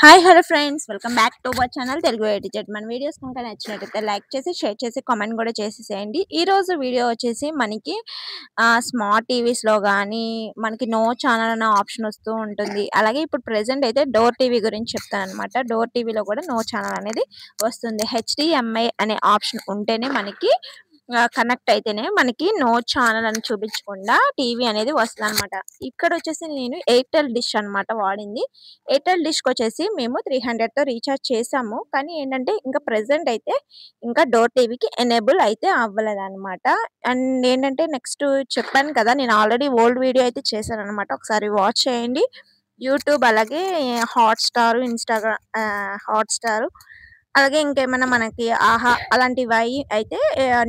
Hi hello friends, welcome back to our channel Telugu A to Z. మన videos కనుక నచ్చినట్లయితే like చేసి share చేసి కామెంట్ కూడా చేసేసేయండి. ఈ రోజు వీడియో వచ్చేసి మనకి స్మార్ట్ టీవీస్లో కానీ మనకి నో ఛానల్ అనే ఆప్షన్ వస్తూ ఉంటుంది. అలాగే ఇప్పుడు ప్రెజెంట్ అయితే డోర్ టీవీ గురించి చెప్తాను అనమాట. డోర్ టీవీలో కూడా నో ఛానల్ అనేది వస్తుంది. హెచ్డిఎంఐ అనే ఆప్షన్ ఉంటేనే మనకి కనెక్ట్ అయితేనే మనకి నో ఛానల్ అని చూపించకుండా టీవీ అనేది వస్తుంది అనమాట. ఇక్కడ వచ్చేసి నేను ఎయిర్టెల్ డిష్ అనమాట వాడింది. ఎయిర్టెల్ డిష్కి వచ్చేసి మేము 300తో రీఛార్జ్ చేసాము. కానీ ఏంటంటే ఇంకా ప్రెజెంట్ అయితే ఇంకా డోర్ టీవీకి ఎనేబుల్ అయితే అవ్వలేదన్నమాట. అండ్ ఏంటంటే నెక్స్ట్ చెప్పాను కదా, నేను ఆల్రెడీ ఓల్డ్ వీడియో అయితే చేశాను అనమాట. ఒకసారి వాచ్ చేయండి. యూట్యూబ్ అలాగే హాట్‌స్టార్, హాట్‌స్టార్ అలాగే ఇంకేమైనా మనకి ఆహా అలాంటివి అయితే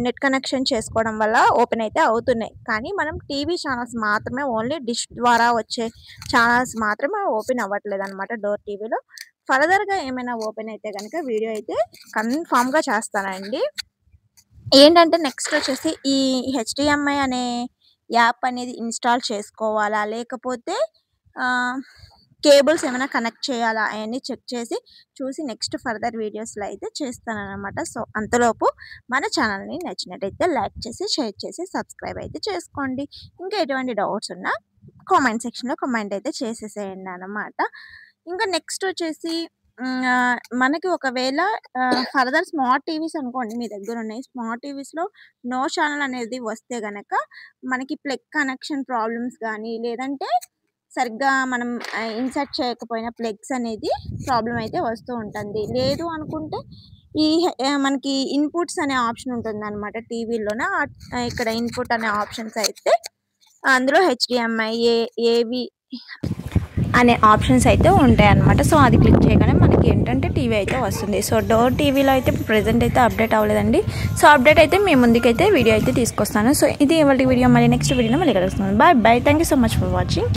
నెట్ కనెక్షన్ చేసుకోవడం వల్ల ఓపెన్ అయితే అవుతున్నాయి. కానీ మనం టీవీ ఛానల్స్ మాత్రమే, ఓన్లీ డిష్ ద్వారా వచ్చే ఛానల్స్ మాత్రమే ఓపెన్ అవ్వట్లేదు అనమాట డోర్ టీవీలో. ఫర్దర్‌గా ఏమైనా ఓపెన్ అయితే కనుక వీడియో అయితే కన్ఫామ్‌గా చేస్తానండి. ఏంటంటే నెక్స్ట్ వచ్చేసి ఈ హెచ్డిఎంఐ అనే యాప్ అనేది ఇన్స్టాల్ చేసుకోవాలా, లేకపోతే కేబుల్స్ ఏమైనా కనెక్ట్ చేయాలా అవన్నీ చెక్ చేసి చూసి నెక్స్ట్ ఫర్దర్ వీడియోస్లో అయితే చేస్తానన్నమాట. సో అంతలోపు మన ఛానల్ని నచ్చినట్టయితే లైక్ చేసి షేర్ చేసి సబ్స్క్రైబ్ అయితే చేసుకోండి. ఇంకా ఎటువంటి డౌట్స్ ఉన్నా కామెంట్ సెక్షన్లో కామెంట్ అయితే చేసేసేయండి అన్నమాట. ఇంకా నెక్స్ట్ వచ్చేసి మనకి ఒకవేళ ఫర్దర్ స్మార్ట్ టీవీస్ అనుకోండి మీ దగ్గర ఉన్నాయి. స్మార్ట్ టీవీస్లో నో ఛానల్ అనేది వస్తే గనక మనకి ప్లగ్ కనెక్షన్ ప్రాబ్లమ్స్ కానీ, లేదంటే సరిగ్గా మనం ఇన్సర్ట్ చేయకపోయినా ప్లగ్స్ అనేది ప్రాబ్లం అయితే వస్తూ ఉంటుంది. లేదు అనుకుంటే ఈ మనకి ఇన్పుట్స్ అనే ఆప్షన్ ఉంటుందన్నమాట టీవీలోన. ఇక్కడ ఇన్పుట్ అనే ఆప్షన్స్ అయితే అందులో హెచ్డిఎంఐ, ఏవి అనే ఆప్షన్స్ అయితే ఉంటాయి అన్నమాట. సో అది క్లిక్ చేయగానే మనకి ఏంటంటే టీవీ అయితే వస్తుంది. సో డోర్ టీవీలో అయితే ప్రెజెంట్ అయితే అప్డేట్ అవ్వలేదండి. సో అప్డేట్ అయితే మీ ముందుకైతే వీడియో అయితే తీసుకొస్తాను. సో ఇది ఇవాళ వీడియో. మళ్ళీ నెక్స్ట్ వీడియోలో మళ్ళీ కలుస్తున్నాను. Bye bye. Thank you so much for watching.